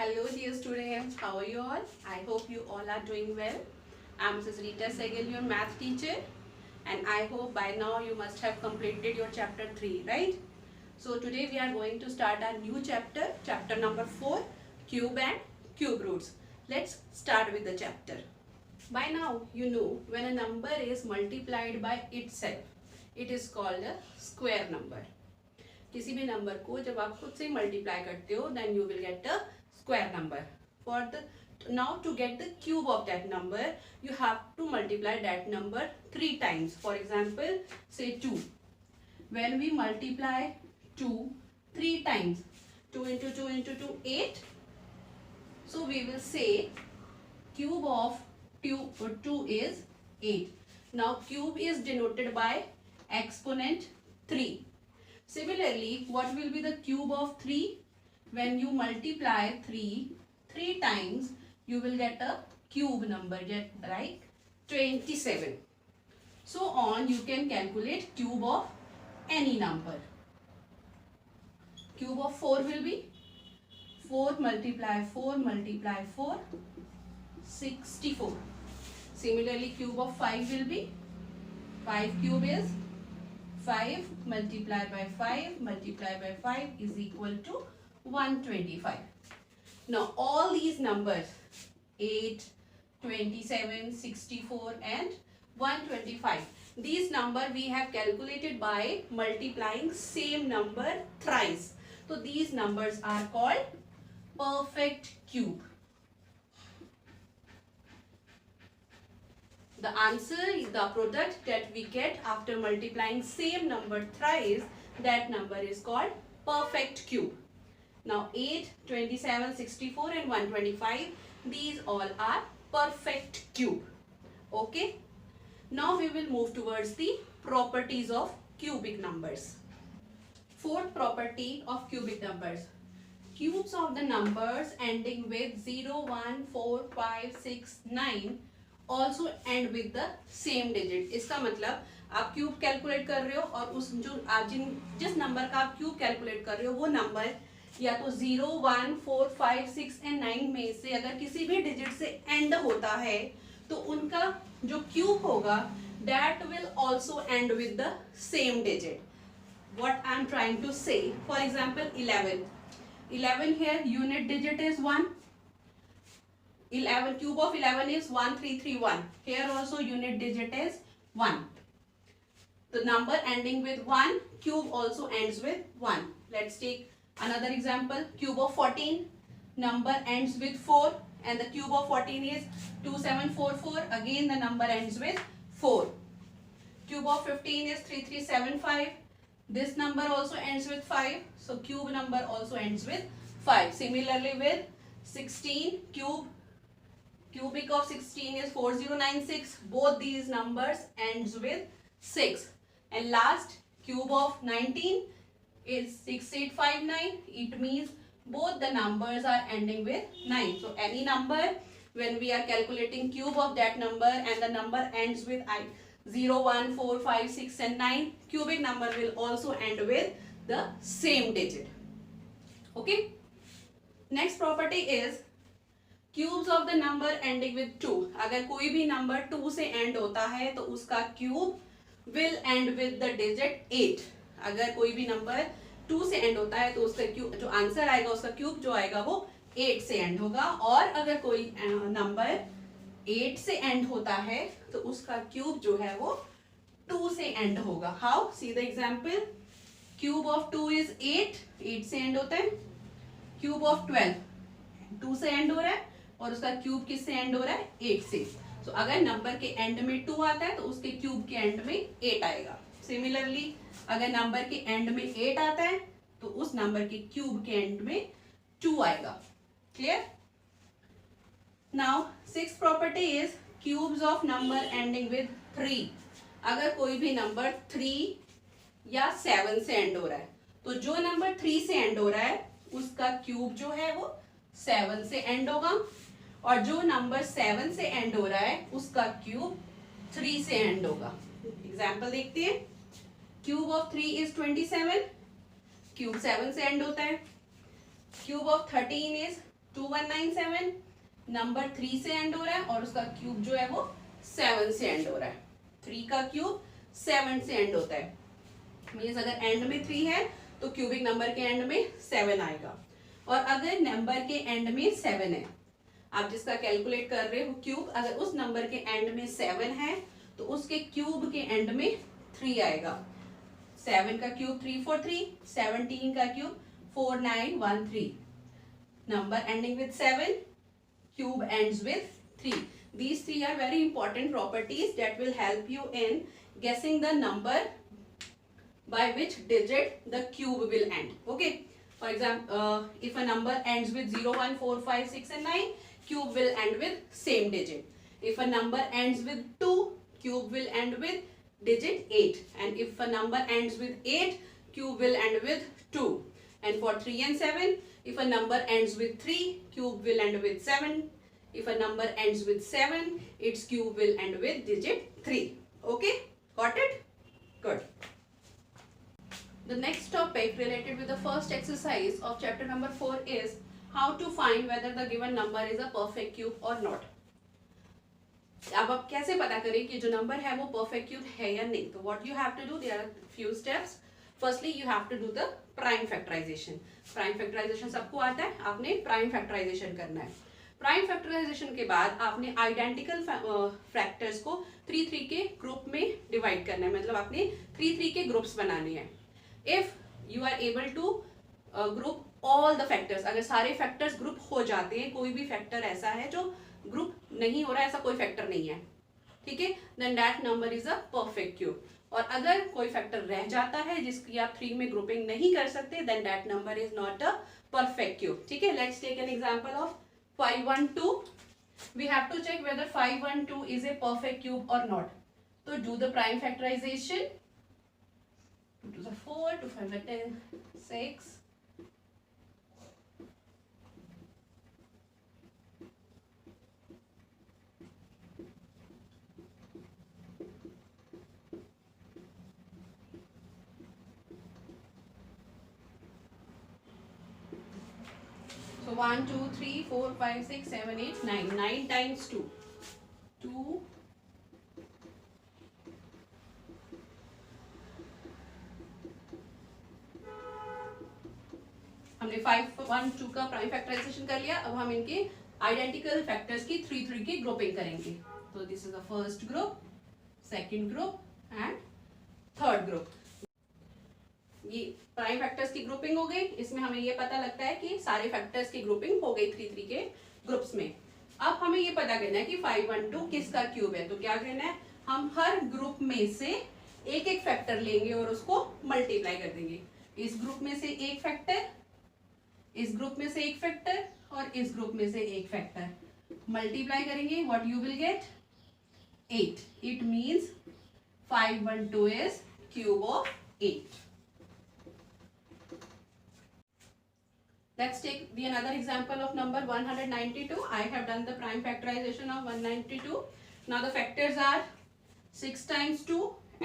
Hello dear students, how are you all? I hope you all are doing well. I am Mrs. Rita Sehgal, your math teacher, and I hope by now you must have completed your chapter 3, right? So today we are going to start our new chapter, chapter number 4, cube and cube roots. Let's start with the chapter. By now you know when a number is multiplied by itself, it is called a square number. किसी भी number को जब आप खुद से multiply करते हो then you will get a square number. For the now to get the cube of that number you have to multiply that number 3 times. For example, say 2. When we multiply 2 3 times, 2 into 2 into 2 8. So we will say cube of 2 is 8. Now cube is denoted by exponent 3. Similarly, what will be the cube of 3? When you multiply 3 times, you will get a cube number, like 27. So on, you can calculate cube of any number. Cube of 4 will be 4 multiply 4 multiply 4, 64. Similarly, cube of 5 will be 5 cube is 5 multiplied by 5 multiplied by 5 is equal to 125. Now all these numbers 8, 27, 64 and 125. These number we have calculated by multiplying same number thrice. So these numbers are called perfect cube. The answer is the product that we get after multiplying same number thrice. That number is called perfect cube. Now 8, 27, 64 and 125. These all are perfect cube. Okay. Now we will move towards the properties of cubic numbers. Fourth property of cubic numbers. Cubes of the numbers ending with 0, 1, 4, 5, 6, 9 also end with the same digit. इसका मतलब आप cube calculate कर रहे हो और उस जिस number का आप क्यूब कैलकुलेट कर रहे हो वो नंबर या तो 0, 1, 4, 5, 6 एंड 9 में से अगर किसी भी डिजिट से एंड होता है तो उनका जो क्यूब होगा that will also end with the same digit. What I am trying to say, for example 11 here unit digit is 1. 11 cube of 11 is 1331. Here also unit digit is 1. The number ending with 1 cube also ends with 1. Let's take another example. Cube of 14 number ends with 4 and the cube of 14 is 2744. Again the number ends with 4. Cube of 15 is 3375. This number also ends with 5. So cube number also ends with 5. Similarly with 16 cubic of 16 is 4096. Both these numbers ends with 6. And last cube of 19 is 6859. It means both the numbers are ending with 9. So any number when we are calculating cube of that number and the number ends with 0, 1, 4, 5, 6 and 9, cubic number will also end with the same digit. Okay. Next property is cubes of the number ending with 2. अगर कोई भी number 2 से and होता है तो उसका cube will and with the digit 8. अगर कोई भी नंबर 2 से एंड होता है तो उसका क्यूब जो आंसर आएगा उसका क्यूब जो आएगा वो 8 से एंड होगा. और अगर कोई नंबर 8 से एंड होता है तो उसका क्यूब जो है वो 2 से एंड होगा. How? See the example. Cube of 2 is 8 से एंड होता है. क्यूब ऑफ 12 2 से एंड हो रहा है और उसका क्यूब किससे एंड हो रहा है? 8 से. तो अगर नंबर के एंड में 2 आता है तो उसके क्यूब के एंड में 8 आएगा. सिमिलरली अगर नंबर के एंड में 8 आता है तो उस नंबर के क्यूब के एंड में 2 आएगा. Clear? Now sixth property is cubes of number ending with 3. अगर कोई भी नंबर 3 या 7 से एंड हो रहा है तो जो नंबर 3 से एंड हो रहा है उसका क्यूब जो है वो 7 से एंड होगा और जो नंबर 7 से एंड हो रहा है उसका क्यूब 3 से एंड होगा. एग्जाम्पल देखते हैं. Cube of 3 is 27. क्यूब 7 से एंड होता है. क्यूब ऑफ 13 इज 2197, नंबर 3 से एंड हो रहा है और उसका क्यूब जो है वो 7 से एंड हो रहा है। 3 का क्यूब 7 से एंड होता है, मीन्स अगर एंड में 3 है तो क्यूबिक नंबर के एंड में 7 आएगा, और अगर नंबर के एंड में 7 है, आप जिसका कैलकुलेट कर रहे हो क्यूब, अगर उस नंबर के एंड में 7 है तो उसके क्यूब के एंड में 3 आएगा। 7 का क्यूब 343, 17 का cube 4913, number ending with 7, cube ends with 3. These three are very important properties that will help you in guessing the number by which digit the cube will end. Okay, for example, if a number ends with 0, 1, 4, 5, 6 and 9, cube will end with same digit. If a number ends with 2, cube will end with digit 8, and if a number ends with 8, cube will end with 2. And for 3 and 7, if a number ends with 3, cube will end with 7. If a number ends with 7, its cube will end with digit 3. Okay, got it? Good. The next topic related with the first exercise of chapter number 4 is how to find whether the given number is a perfect cube or not. अब आप कैसे पता करें कि जो number है वो perfect cube है या नहीं? तो what you have to do, there are few steps. Firstly you have to do the prime factorisation. Prime factorisation सबको आता है, आपने प्राइम फैक्टराइजेशन करना है. प्राइम फैक्टराइजेशन के बाद आपने आइडेंटिकल फैक्टर्स को 3 के ग्रुप में डिवाइड करना है, मतलब आपने 3 के ग्रुप्स बनाने हैं. If you are able to group all the factors, अगर सारे फैक्टर्स ग्रुप हो जाते हैं, कोई भी फैक्टर ऐसा है जो ग्रुप नहीं हो रहा है, ऐसा कोई फैक्टर नहीं है, ठीक है, then that number is a perfect cube. और अगर कोई फैक्टर रह जाता है जिसकी आप 3 में ग्रुपिंग नहीं कर सकते, then that number is not a perfect cube. ठीक है, let's take an example of 512. We have to check whether 512 is a perfect cube और नॉट. तो do the prime factorisation. 2 to the 4, 2 5 the 10, 6. So 1, 2, 3, 4, 5, 6, 7, 8, 9. 9 times 2. 2. हमने 5, 1, 2 का prime factorisation कर लिया. अब हम इनके आइडेंटिकल फैक्टर्स की 3 की ग्रुपिंग करेंगे. तो this is the first group, second group and third group. ये प्राइम फैक्टर्स की ग्रुपिंग हो गई. इसमें हमें ये पता लगता है कि सारे फैक्टर्स की ग्रुपिंग हो गई 3 के ग्रुप्स में. अब हमें ये पता करना है कि 512 किसका क्यूब है. तो क्या करना है, हम हर ग्रुप में से एक एक फैक्टर लेंगे और उसको मल्टीप्लाई कर देंगे. इस ग्रुप में से एक फैक्टर, इस ग्रुप में से एक फैक्टर और इस ग्रुप में से एक फैक्टर मल्टीप्लाई करेंगे. What you will get 8. It means 512 is cube of 8. Let's take the another example of number 192. I have done the prime factorization of 192. Now the factors are 6 times 2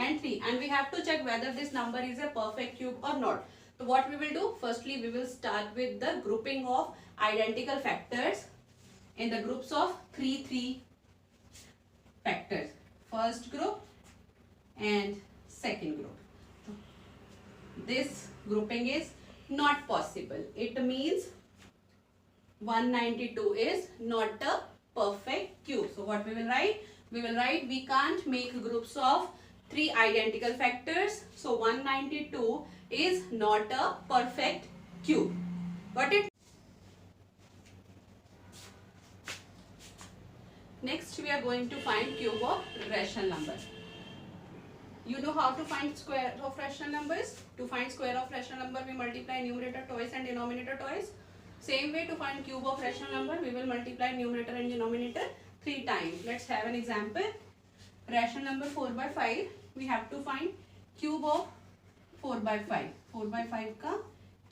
and 3, and we have to check whether this number is a perfect cube or not. So what we will do, firstly we will start with the grouping of identical factors in the groups of 3 factors. First group and second group. This grouping is not possible. It means 192 is not a perfect cube. So what we will write? We will write we can't make groups of 3 identical factors. So 192 is not a perfect cube. Got it? Next we are going to find cube of rational number. You know how to find square of rational numbers. To find square of rational number, we multiply numerator twice and denominator twice. Same way to find cube of rational number, we will multiply numerator and denominator 3 times. Let's have an example. Rational number 4 by 5. We have to find cube of 4 by 5. 4 by 5 का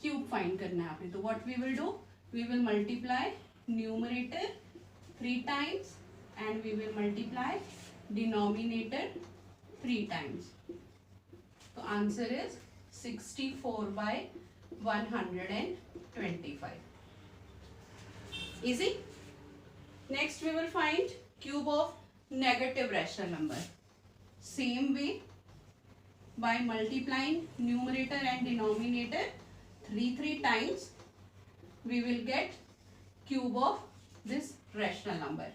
cube find करना है आपने. तो what we will do? We will multiply numerator 3 times and we will multiply denominator 3 times. So answer is 64 by 125. Easy. Next we will find cube of negative rational number. Same way, by multiplying numerator and denominator 3 times, we will get cube of this rational number.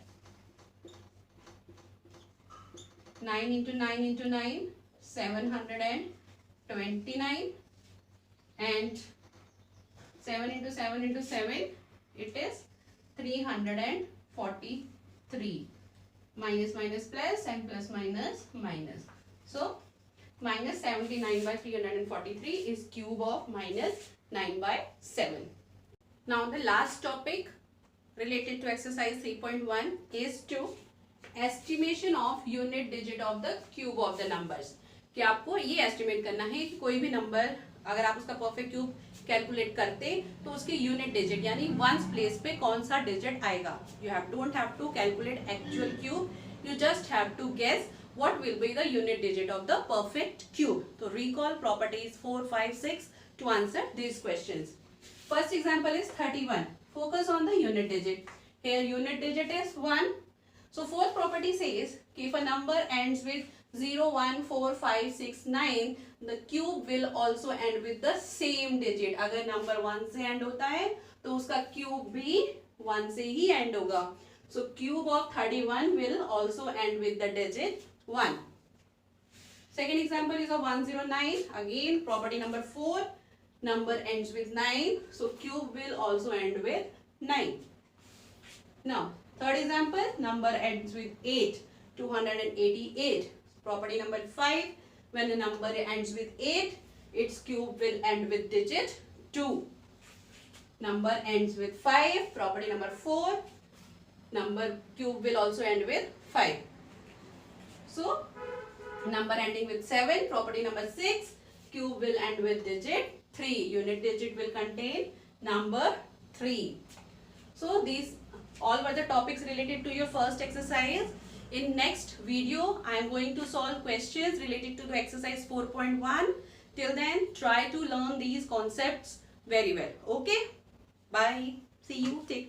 9 into 9 into 9, 729, and 7 into 7 into 7, it is 343. Minus minus plus and plus minus minus. So minus 79 by 343 is cube of minus 9 by 7. Now the last topic related to exercise 3.1 is to estimation of unit digit of the cube of the numbers. कि आपको ये estimate करना है कि कोई भी number अगर आप उसका perfect cube कैलकुलेट करते तो उसके यूनिट डिजिट यानी वंस प्लेस पे कौन सा डिजिट आएगा. You don't have to calculate actual cube, you just have to guess what will be the unit digit of the perfect cube. तो recall properties 4, 5, 6 to answer these questions. First example is 31. Focus on the unit digit. Here unit digit is 1. So fourth property says if a number ends with 0, 1, 4, 5, 6, 9, the cube will also end with the same digit. अगर number 1 से end होता है तो उसका cube भी 1 से ही end होगा. So cube of 31 will also end with the digit 1. Second example is of 109. Again property number 4. Number ends with 9. So cube will also end with 9. Now third example, number ends with 8, 288. Property number 5, when the number ends with 8, its cube will end with digit 2. Number ends with 5, property number 4, number cube will also end with 5. So, number ending with 7, property number 6, cube will end with digit 3. Unit digit will contain number 3. So, these all were the topics related to your first exercise. In next video, I am going to solve questions related to the exercise 4.1. Till then, try to learn these concepts very well. Okay? Bye. See you. Take care.